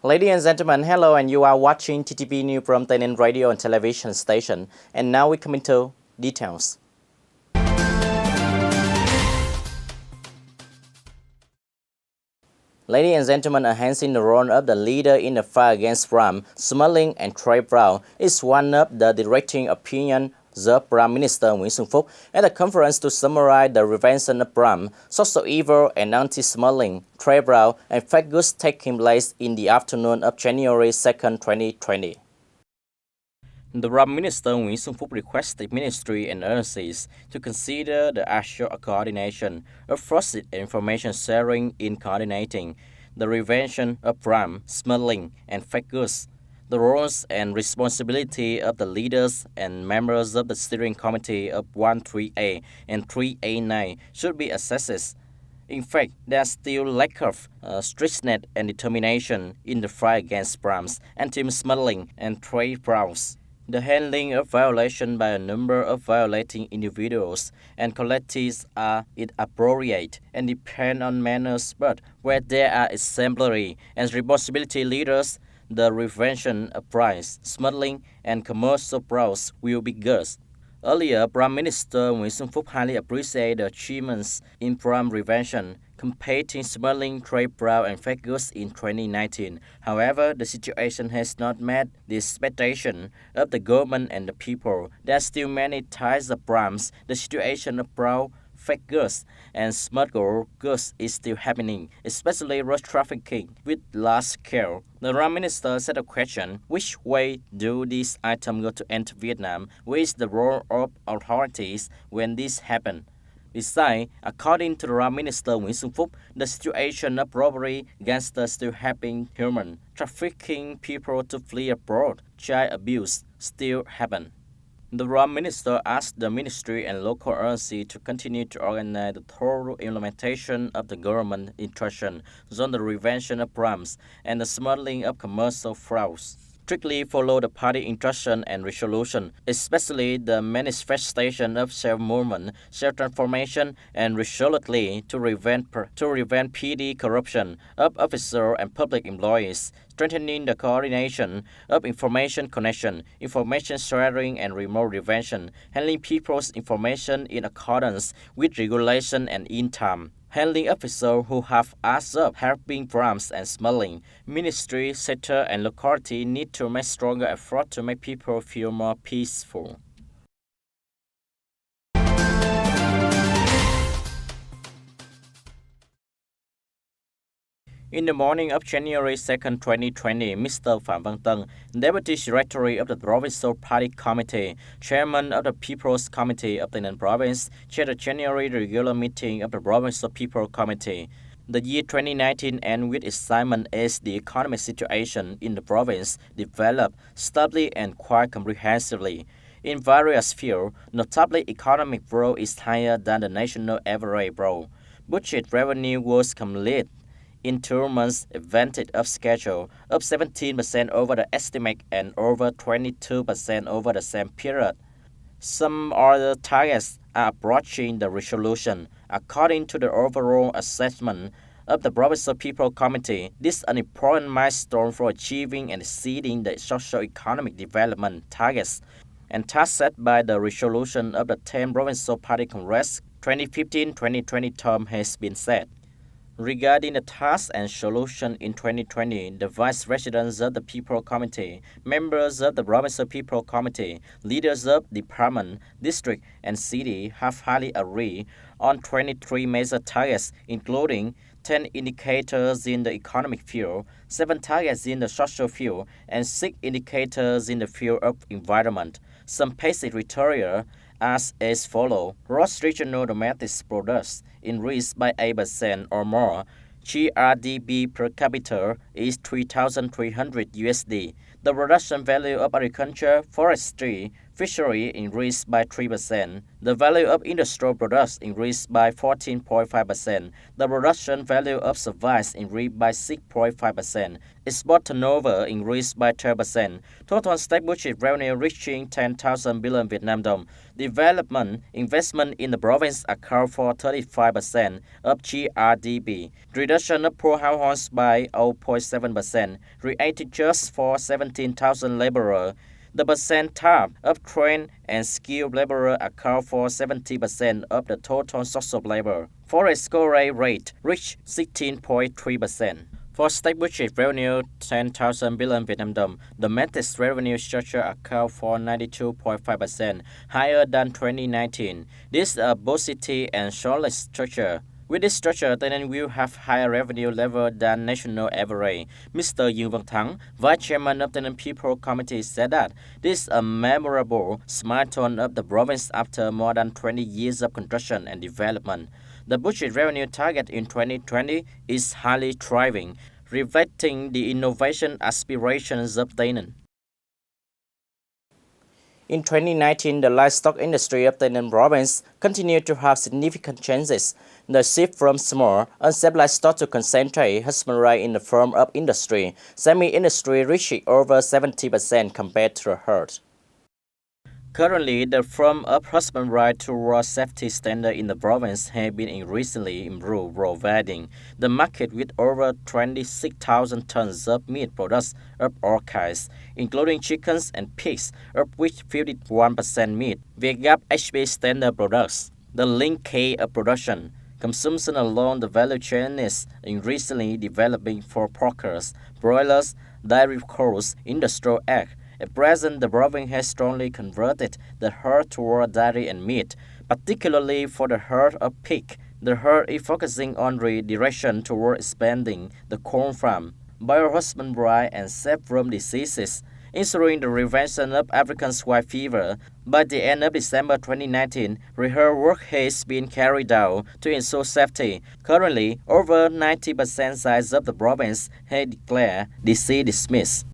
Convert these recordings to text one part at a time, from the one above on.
Ladies and gentlemen, hello, and you are watching TTV News from Tây Ninh radio and television station. And now we come into details. Ladies and gentlemen, enhancing the role of the leader in the fight against crime, smuggling, and trade fraud is one of the directing opinions of Prime Minister Nguyễn Xuân Phúc at a conference to summarize the prevention of crime, social evil, and anti-smuggling, trade fraud, and fake goods taking place in the afternoon of January 2nd, 2020. The Prime Minister Nguyễn Xuân Phúc requested ministry and agencies to consider the actual coordination of fraudulent information sharing in coordinating the prevention of crime, smuggling, and fake goods. The roles and responsibility of the leaders and members of the steering committee of 13A and 3A9 should be assessed. In fact, there's still lack of strictness and determination in the fight against crimes, anti-smuggling, and trade frauds. The handling of violation by a number of violating individuals and collectives are inappropriate and depend on manners, but where there are exemplary and responsibility leaders, the prevention of price, smuggling, and commercial frauds will be good. Earlier, Prime Minister Nguyễn Xuân Phúc highly appreciated the achievements in crime prevention, combating smuggling, trade fraud, and fake goods in 2019. However, the situation has not met the expectation of the government and the people. There are still many types of crimes. The situation of fraud, fake goods, and smuggled goods is still happening, especially road trafficking with large scale. The Prime Minister set a question: which way do these items go to enter Vietnam? What is the role of authorities when this happens? Besides, according to the Prime Minister Nguyễn Xuân Phúc, the situation of robbery, gangsters still happening, human trafficking people to flee abroad, child abuse still happen. The Prime Minister asked the ministry and local agency to continue to organize the thorough implementation of the government instruction on the prevention of crimes and the smuggling of commercial frauds. Strictly follow the party instruction and resolution, especially the manifestation of self-movement, self-transformation, and resolutely to prevent PD corruption of officers and public employees, strengthening the coordination of information connection, information sharing, and remote prevention, handling people's information in accordance with regulation and in time. Handling officers who have acts of helping crimes and smuggling. Ministry, sector, and locality need to make stronger effort to make people feel more peaceful. In the morning of January 2nd, 2020, Mr. Phạm Văn Tân, Deputy Secretary of the Provincial Party Committee, Chairman of the People's Committee of Tây Ninh Province, chaired the January regular meeting of the Provincial People Committee. The year 2019 ended with excitement as the economic situation in the province developed stably and quite comprehensively. In various fields, notably economic growth is higher than the national average growth. Budget revenue was complete in 2 months advantage of schedule, up 17% over the estimate and over 22% over the same period. Some other targets are approaching the resolution. According to the overall assessment of the Provincial People Committee, this is an important milestone for achieving and exceeding the socio-economic development targets and tasks set by the resolution of the 10th Provincial Party Congress 2015-2020 term has been set. Regarding the tasks and solutions in 2020, the Vice Presidents of the People Committee, members of the Provincial People Committee, leaders of department, district, and city have highly agreed on 23 major targets, including 10 indicators in the economic field, 7 targets in the social field, and 6 indicators in the field of environment. Some basic criteria as follows: gross regional domestic products increased by 8% or more. GRDP per capita is 3,300 USD. The production value of agriculture, forestry, Fishery increased by 3%. The value of industrial products increased by 14.5%. The production value of services increased by 6.5%. Export turnover increased by 12%. Total state budget revenue reaching 10,000 billion Vietnam dong. Development investment in the province account for 35% of GRDP. Reduction of poor households by 0.7%, creating jobs for 17,000 laborers. The percentage of trained and skilled laborers account for 70% of the total source of labor. Foreign exchange rate reached 16.3%. For state budget revenue, 10,000 billion Vietnam dong, domestic revenue structure account for 92.5%, higher than 2019. This is a positive and solid structure. With this structure, Tây Ninh will have higher revenue level than national average. Mr. Dương Văn Thắng, Vice Chairman of Tây Ninh People Committee, said that this is a memorable milestone of the province after more than 20 years of construction and development. The budget revenue target in 2020 is highly thriving, reflecting the innovation aspirations of Tây Ninh. In 2019, the livestock industry of Tây Ninh province continued to have significant changes. The shift from small, unsafe livestock to concentrated husbandry in the form of industry, semi-industry reaching over 70% compared to the herd. Currently, the form of husbandry towards safety standard in the province has been increasingly improved, providing the market with over 26,000 tons of meat products of all kinds, including chickens and pigs, of which 51% meat, via HB standard products. The linkage of production, consumption along the value chain is increasingly developing for porkers, broilers, dairy cows, industrial egg. At present, the province has strongly converted the herd toward dairy and meat, particularly for the herd of pig. The herd is focusing on redirection toward expanding the corn farm, biohusbandry, and safe from diseases, ensuring the prevention of African swine fever. By the end of December 2019, rehearsal work has been carried out to ensure safety. Currently, over 90% sites of the province have declared disease dismissed.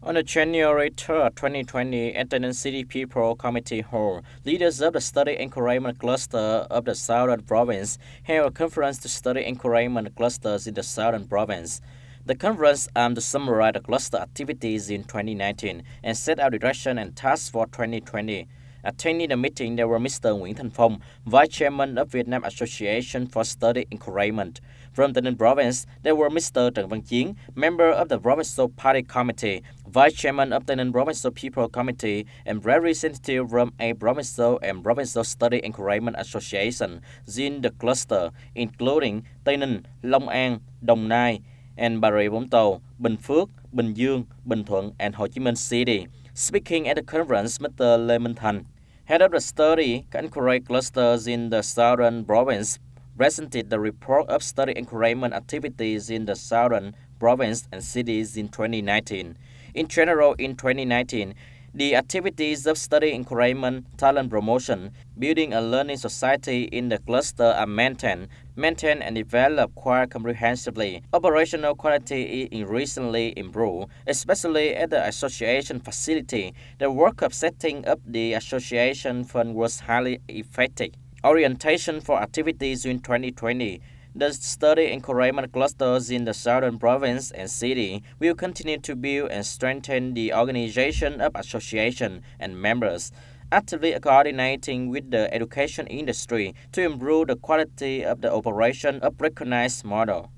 On January 3, 2020, at the Tây Ninh City People Committee Hall, leaders of the Study Encouragement Cluster of the Southern Province held a conference to study encouragement clusters in the Southern Province. The conference aimed to summarize the cluster activities in 2019 and set out direction and tasks for 2020. Attending the meeting, there were Mr. Nguyễn Thành Phong, Vice Chairman of Vietnam Association for Study Encouragement. From the Tây Ninh Province, there were Mr. Trần Văn Chiến, member of the Provincial Party Committee, Vice Chairman of the Tây Ninh Provincial People Committee, and representative from a Provincial and Provincial Study Encouragement Association in the cluster, including Tây Ninh, Long An, Đồng Nai, and Bà Rịa Vũng Tàu, Bình Phước, Bình Dương, Bình Thuận, and Hồ Chí Minh City. Speaking at the conference, Mr. Lê Minh Thành, head of the Study Encouragement Clusters in the Southern Province, presented the report of study encouragement activities in the Southern Province and cities in 2019. In general, in 2019, the activities of study encouragement, talent promotion, building a learning society in the cluster are maintained and developed quite comprehensively. Operational quality is recently improved, especially at the association facility. The work of setting up the association fund was highly effective. Orientation for activities in 2020. The study encouragement clusters in the Southern Province and City will continue to build and strengthen the organization of association and members, actively coordinating with the education industry to improve the quality of the operation of recognized model.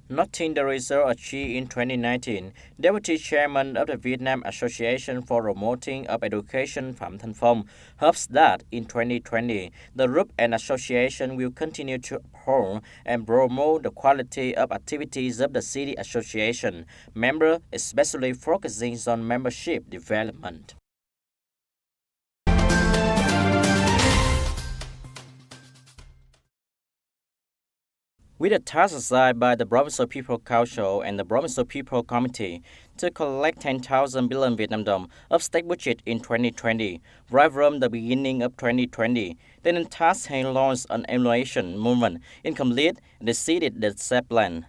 Noting the result achieved in 2019, Deputy Chairman of the Vietnam Association for Promoting of Education Phạm Thanh Phong hopes that in 2020, the group and association will continue to uphold and promote the quality of activities of the city association member, especially focusing on membership development. With the task assigned by the Provincial People Council and the Provincial People Committee to collect 10,000 billion Vietnam dong of state budget in 2020, right from the beginning of 2020, the task has launched an evaluation movement, incomplete and exceeded the set plan.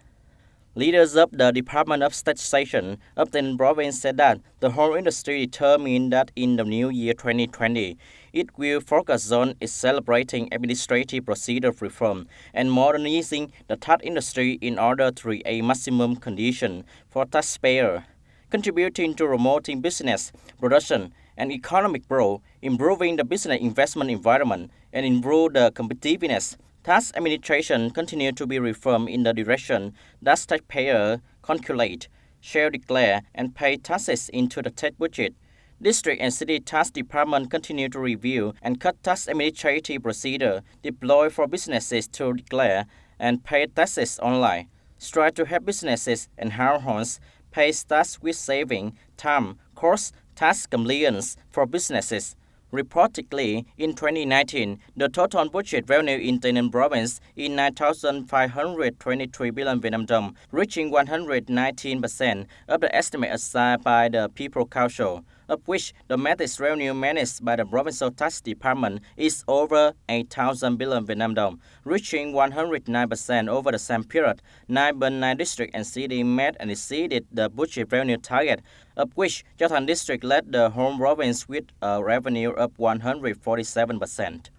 Leaders of the Department of Taxation of the province said that the whole industry determined that in the new year 2020, it will focus on celebrating administrative procedure reform and modernizing the tax industry in order to create maximum conditions for taxpayers, contributing to promoting business, production, and economic growth, improving the business investment environment, and improve the competitiveness. Tax administration continue to be reformed in the direction that taxpayers calculate, shall declare, and pay taxes into the tax budget. District and city tax department continue to review and cut tax administrative procedure deployed for businesses to declare and pay taxes online. Strive to help businesses and households pay tax with saving time, cost, tax compliance for businesses. Reportedly, in 2019, the total budget revenue in Tây Ninh province is 9,523 billion Vietnam dong, reaching 119% of the estimate assigned by the People Council, of which domestic revenue managed by the provincial tax department is over 8,000 billion Vietnam dong, reaching 109% over the same period. 9 districts and cities met and exceeded the budget revenue target, of which Thành district led the whole province with a revenue of 147%.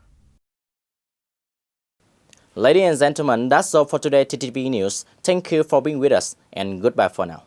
Ladies and gentlemen, that's all for today TTV News. Thank you for being with us and goodbye for now.